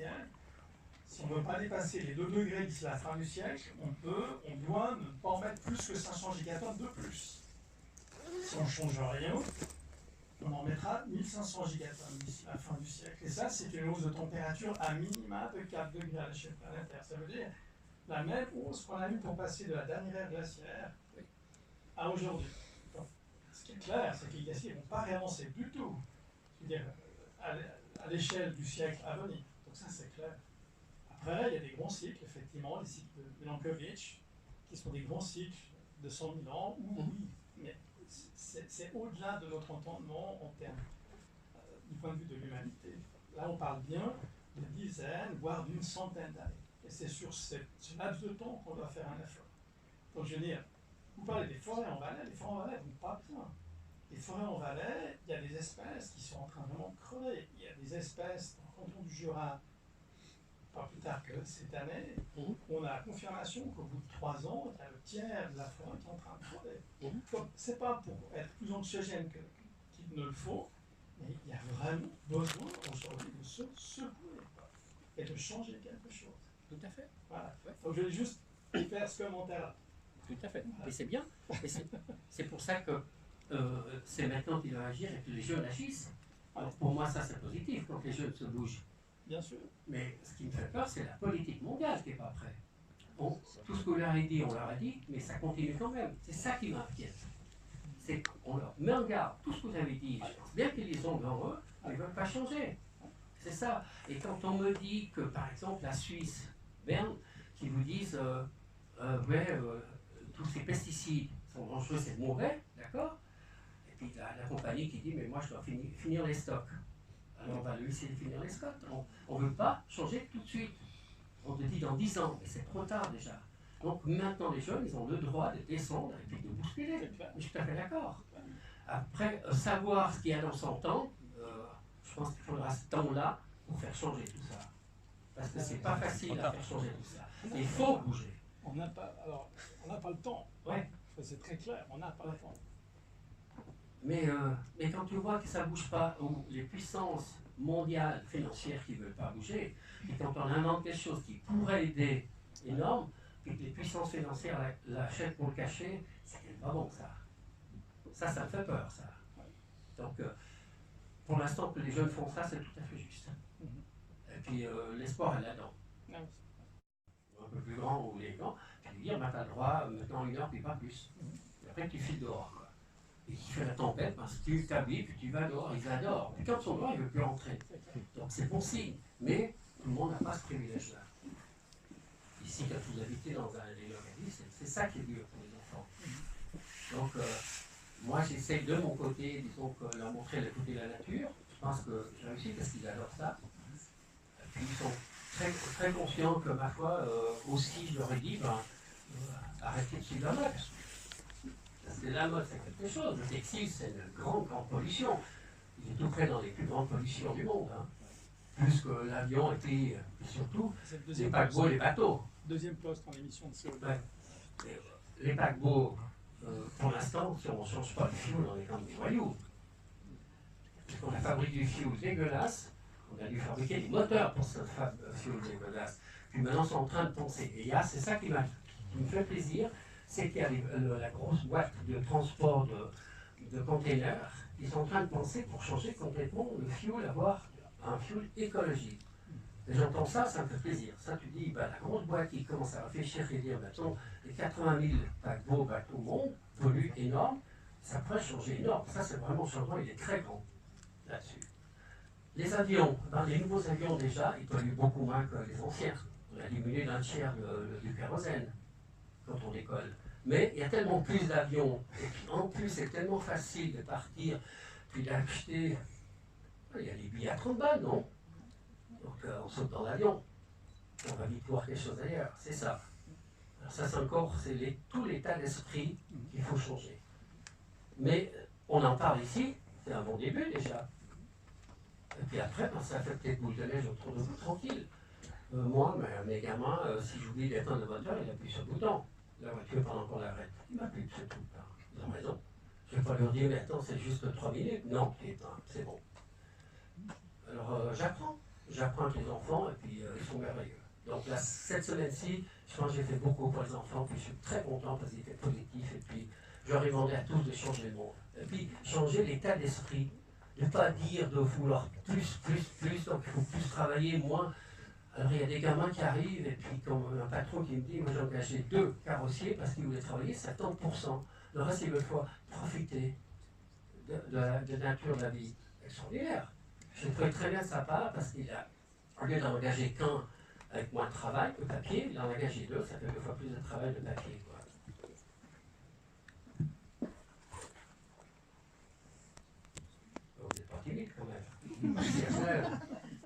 siècle. Si on ne veut pas dépasser les 2 degrés d'ici la fin du siècle, on doit ne pas en mettre plus que 500 gigatonnes de plus. Si on ne change rien, on en mettra 1500 gigatonnes d'ici la fin du siècle. Et ça, c'est une hausse de température à minima de 4 degrés à l'échelle planétaire. Ça veut dire la même hausse qu'on a eue pour passer de la dernière ère glaciaire à aujourd'hui. Ce qui est clair, c'est que les glaciers ne vont pas réavancer du tout, je veux dire, à l'échelle du siècle à venir. Donc ça, c'est clair. Après, il y a des grands cycles, effectivement, les cycles de Milankovitch, qui sont des grands cycles de 100 000 ans, où oui, mais c'est au-delà de notre entendement en termes du point de vue de l'humanité. Là, on parle bien de dizaines, voire d'une centaine d'années. Et c'est sur ce laps de temps qu'on doit faire un effort. Donc, je veux dire, vous parlez des forêts en Valais, les forêts en Valais vont pas bien. Les forêts en Valais, il y a des espèces qui sont en train vraiment de crever. Il y a des espèces dans le canton du Jura, pas plus tard que cette année, on a la confirmation qu'au bout de 3 ans, il y a le tiers de la forêt qui est en train de crever. Donc, c'est pas pour être plus anxiogène qu'il ne le faut, mais il y a vraiment besoin aujourd'hui de se secouer et de changer quelque chose. Tout à fait. Voilà. Donc, je vais juste faire ce commentaire-là. Tout à fait. Mais c'est bien. C'est pour ça que c'est maintenant qu'il doit agir et que les jeunes agissent. Alors pour moi, ça c'est positif quand les jeunes se bougent. Bien sûr. Mais ce qui me fait peur, c'est la politique mondiale qui n'est pas prête. Bon, tout ce que vous leur avez dit, on leur a dit, mais ça continue quand même. C'est ça qui m'inquiète. C'est qu'on leur met en garde. Tout ce que vous avez dit, je pense bien qu'ils les ont devant eux, ils ne veulent pas changer. C'est ça. Et quand on me dit que, par exemple, la Suisse, Berne, qui vous disent, tous ces pesticides sont dangereux, c'est mauvais, d'accord? Et puis la compagnie qui dit, mais moi je dois finir les stocks. Alors on va lui laisser finir les stocks. On ne veut pas changer tout de suite. On te dit dans 10 ans, mais c'est trop tard déjà. Donc maintenant les jeunes, ils ont le droit de descendre et puis de bousculer. Mais je suis tout à fait d'accord. Après, savoir ce qu'il y a dans 100 ans, je pense qu'il faudra ce temps-là pour faire changer tout ça. Parce que c'est pas facile à faire changer tout ça. Il faut bouger. On n'a pas le temps. Ouais. C'est très clair, on n'a pas le temps. Mais quand tu vois que ça ne bouge pas, ou les puissances mondiales financières qui ne veulent pas bouger, et quand on invente quelque chose qui pourrait aider énorme, et que les puissances financières l'achètent pour le cacher, c'est pas bon ça. Ça me fait peur ça. Donc pour l'instant que les jeunes font ça, c'est tout à fait juste. Et puis l'espoir est là-dedans. Un peu plus grand ou les grands, tu lui dis, tu as le droit, maintenant 1 heure, puis pas plus. Et après tu files dehors. Quoi. Et tu fais la tempête, parce que tu t'habilles, puis tu vas dehors, ils adorent. Puis quand ils sont dehors, ils ne veulent plus rentrer. Donc c'est bon signe. Mais tout le monde n'a pas ce privilège-là. Ici, quand vous habitez dans un organisme, c'est ça qui est dur pour les enfants. Donc moi j'essaie de mon côté, disons, que leur montrer le côté de la nature. Je pense que j'ai réussi parce qu'ils adorent ça. Et puis ils sont très conscient que ma foi, aussi je leur ai dit, arrêtez de suivre la mode. Parce que la mode c'est quelque chose, le textile c'est une grande pollution. Il est tout près dans les plus grandes pollutions du monde. Hein. Plus que l'avion et surtout les paquebots, les bateaux. Deuxième poste en émission de CO2. Ouais. Les paquebots, pour l'instant, si on ne change pas le fioul, on est comme des voyous. Parce qu'on a fabriqué du fioul dégueulasse. On a dû fabriquer des moteurs pour ce fioul dégueulasse. Puis maintenant, ils sont en train de penser. Et c'est ça qui me fait plaisir, c'est qu'il y a la grosse boîte de transport de containers. Ils sont en train de penser pour changer complètement le fioul, avoir un fioul écologique. Et j'entends ça, ça me fait plaisir. Ça, tu dis, la grosse boîte qui commence à réfléchir et dire, maintenant, les 80 000 paquebots bateaux au monde polluent énorme, ça pourrait changer énorme. Ça, c'est vraiment changement, il est très grand là-dessus. Les avions, les nouveaux avions déjà, ils polluent beaucoup moins que les anciens. On a diminué d'un tiers du kérosène quand on décolle. Mais il y a tellement plus d'avions, et puis en plus c'est tellement facile de partir, puis d'acheter. Il y a des billets à 30 balles, non? Donc on saute dans l'avion, on va vite voir quelque chose ailleurs, c'est ça. Alors ça c'est encore, tout l'état d'esprit qu'il faut changer. Mais on en parle ici, c'est un bon début déjà. Et puis après, ça fait peut-être boule de neige autour de vous, tranquille. Moi, mes gamins, si j'oublie d'éteindre la voiture, il appuie sur le bouton. La voiture, pendant qu'on l'arrête, il m'appuie, c'est tout. Ils ont raison. Je ne vais pas leur dire, mais attends, c'est juste 3 minutes. Non, c'est bon. Alors, j'apprends. j'apprends avec les enfants et puis ils sont merveilleux. Donc là, cette semaine-ci, je pense que j'ai fait beaucoup pour les enfants, puis je suis très content parce qu'ils étaient positifs, et puis je leur ai demandé à tous de changer le monde. Et puis changer l'état d'esprit, de ne pas dire de vouloir plus, donc il faut plus travailler, moins. Alors il y a des gamins qui arrivent, et puis comme un patron qui me dit, moi j'ai engagé 2 carrossiers parce qu'ils voulaient travailler 70%. Le reste, ils veulent profiter de la nature de la vie. Extraordinaire. Je trouvais très bien de sa part parce qu'il a, au lieu d'en engager qu'un avec moins de travail que papier, il en a engagé 2, ça fait 2 fois plus de travail de papier. Quoi. Vous n'êtes pas timide quand même.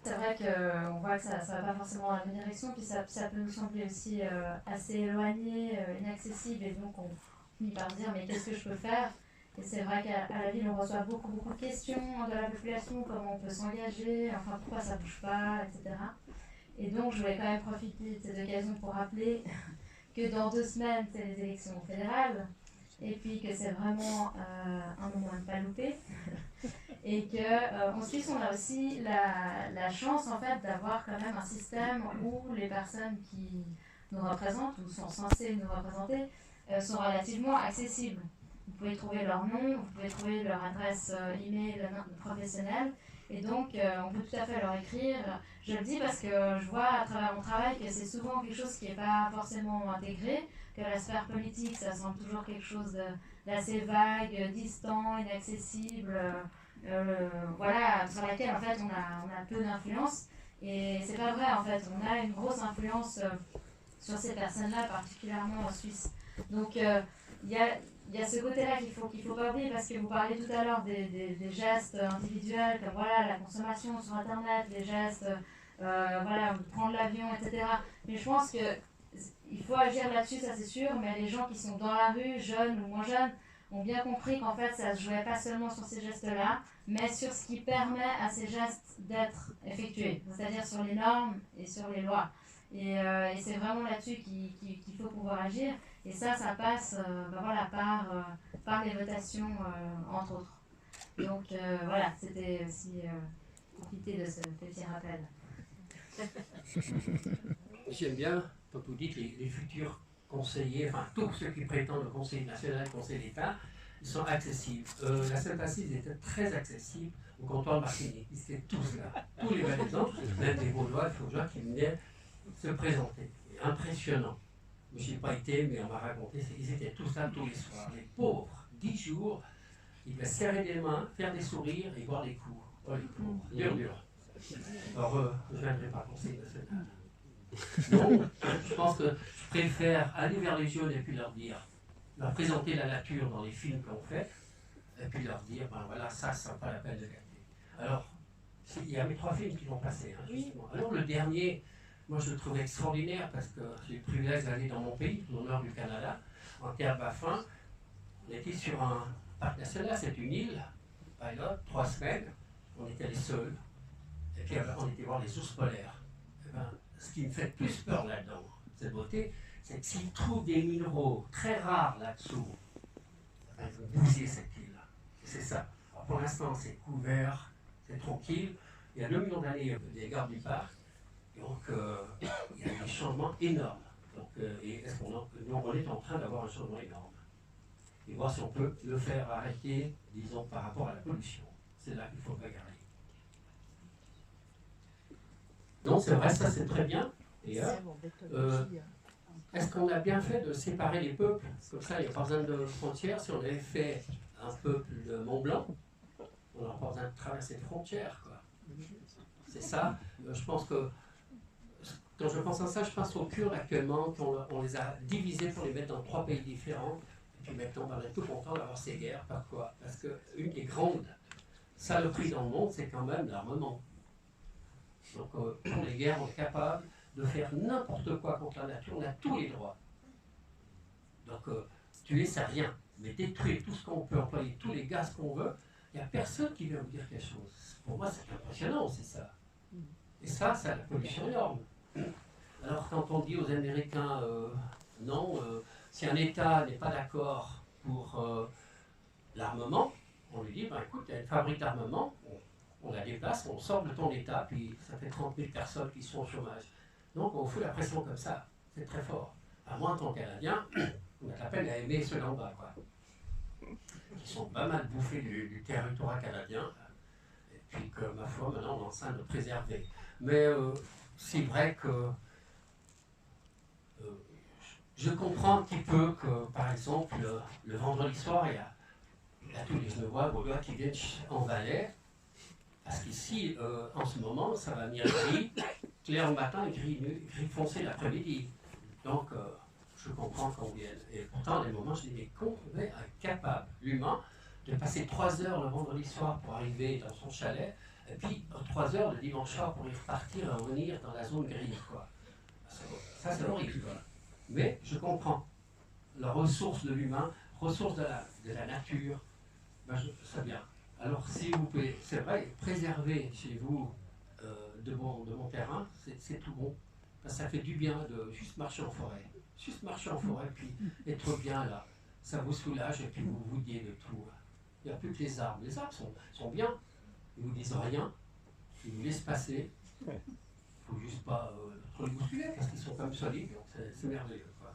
C'est vrai qu'on voit que ça ne va pas forcément dans la bonne direction, puis ça peut nous sembler aussi assez éloigné, inaccessible, et donc on finit par se dire mais qu'est-ce que je peux faire? Et c'est vrai qu'à la ville, on reçoit beaucoup de questions de la population, comment on peut s'engager, enfin pourquoi ça ne bouge pas, etc. Et donc je voulais quand même profiter de cette occasion pour rappeler que dans 2 semaines, c'est les élections fédérales, et puis que c'est vraiment un moment à ne pas louper. Et qu'en Suisse, on a aussi la chance en fait d'avoir quand même un système où les personnes qui nous représentent ou sont censées nous représenter sont relativement accessibles. Vous pouvez trouver leur nom, vous pouvez trouver leur adresse email professionnelle, et donc on peut tout à fait leur écrire. Je le dis parce que je vois à travers mon travail que c'est souvent quelque chose qui n'est pas forcément intégré, que la sphère politique, ça semble toujours quelque chose d'assez vague, distant, inaccessible. Voilà, sur laquelle en fait on a peu d'influence, et c'est pas vrai en fait, on a une grosse influence sur ces personnes-là, particulièrement en Suisse. Donc il y a ce côté-là qu'il faut pas oublier, parce que vous parliez tout à l'heure des gestes individuels, comme voilà, la consommation sur internet, les gestes, voilà, prendre l'avion, etc. Mais je pense qu'il faut agir là-dessus, ça c'est sûr, mais les gens qui sont dans la rue, jeunes ou moins jeunes, ont bien compris qu'en fait ça ne se jouait pas seulement sur ces gestes-là, mais sur ce qui permet à ces gestes d'être effectués, c'est-à-dire sur les normes et sur les lois. Et c'est vraiment là-dessus qu'il faut pouvoir agir, et ça passe voilà, par les votations, entre autres. Donc voilà, c'était aussi profiter de ce petit rappel. J'aime bien, quand vous dites les futurs conseillers, enfin tous ceux qui prétendent au Conseil national, au Conseil d'État, ils sont accessibles. La Sainte-Assise, ils étaient très accessibles au comptoir Martinique. Ils étaient tous là, tous les Valaisans, même les Vaudois, les Faudois qui venaient se présenter. Impressionnant. Je n'ai pas été, mais on m'a raconté, ils étaient tous là tous les soirs. Les pauvres, 10 jours, ils devaient serrer des mains, faire des sourires et boire des coups. Oh les pauvres, dur. Alors, je ne viendrai pas au Conseil national. Non, je pense que je préfère aller vers les jeunes et puis leur leur présenter la nature dans les films qu'on fait, et puis leur dire, ben voilà, ça ne vaut pas la peine de gagner. Alors, il y a mes 3 films qui vont passer, hein, justement. Alors le dernier, moi je le trouve extraordinaire parce que j'ai le privilège d'aller dans mon pays, au nord du Canada, en terre Baffin. On était sur un parc national, c'est une île, Pilot, 3 semaines, on était les seuls, et puis on était voir les ours polaires. Et ben, ce qui me fait plus peur là-dedans, cette beauté, c'est que s'ils trouvent des minéraux très rares là-dessous, ben, ils vont bousiller cette île. C'est ça. Alors pour l'instant, c'est couvert, c'est tranquille. Il y a 2 millions d'années des gardes du parc, donc il y a des changements énormes. Donc, et est-ce qu'on on est en train d'avoir un changement énorme. Et voir si on peut le faire arrêter, disons, par rapport à la pollution. C'est là qu'il faut bagarrer. Donc c'est vrai, ça c'est très bien. Et est-ce qu'on a bien fait de séparer les peuples? Comme ça, il n'y a pas besoin de frontières. Si on avait fait un peuple de Mont-Blanc, on n'aurait pas besoin de traverser de frontières, quoi. C'est ça. Je pense que, quand je pense à ça, je pense aux Kurdes actuellement, qu'on les a divisés pour les mettre dans 3 pays différents. Et puis maintenant, on est tout content d'avoir ces guerres. Pourquoi? Parce qu'une des grandes saloperies dans le monde, c'est quand même l'armement. Donc, pour les guerres, on est capable de faire n'importe quoi contre la nature, on a tous les droits. Donc, tuer, c'est rien. Mais détruire tout ce qu'on peut, employer tous les gaz qu'on veut, il n'y a personne qui vient vous dire quelque chose. Pour moi, c'est impressionnant, c'est ça. Et ça, c'est la pollution énorme. Alors, quand on dit aux Américains, non, si un État n'est pas d'accord pour l'armement, on lui dit, ben, écoute, il y a une fabrique d'armement, on la déplace, on sort de ton état, puis ça fait 30 000 personnes qui sont au chômage. Donc on fout la pression comme ça, c'est très fort. À moi, en tant que Canadien, on a la peine à aimer ceux d'en bas, quoi. Qui sont pas mal bouffés du territoire canadien, et puis que, ma foi, maintenant on est en train de préserver. Mais c'est vrai que je comprends un petit peu que, par exemple, le vendredi soir, il y a tous les Genevois, Gaulois qui viennent en Valais, parce qu'ici, en ce moment, ça va venir gris, clair le matin et gris foncé l'après-midi. Donc, je comprends qu'on vienne. Et pourtant, à des moments, je dis, mais qu'on est incapable, l'humain, de passer 3 heures le vendredi soir pour arriver dans son chalet, et puis 3 heures le dimanche soir pour y repartir et revenir dans la zone grise, quoi. Ça, c'est horrible, quoi. Mais je comprends. La ressource de l'humain, ressource de la nature, ben ça vient. Alors, si vous pouvez, c'est vrai, préserver chez vous de mon terrain, c'est tout bon. Parce que ça fait du bien de juste marcher en forêt. Juste marcher en forêt, puis être bien là. Ça vous soulage et puis vous vous dites de tout. Il n'y a plus que les arbres. Les arbres sont bien. Ils vous disent rien. Ils vous laissent passer. Il ne faut juste pas trop les bousculer parce qu'ils sont comme solides. Donc c'est merveilleux, quoi.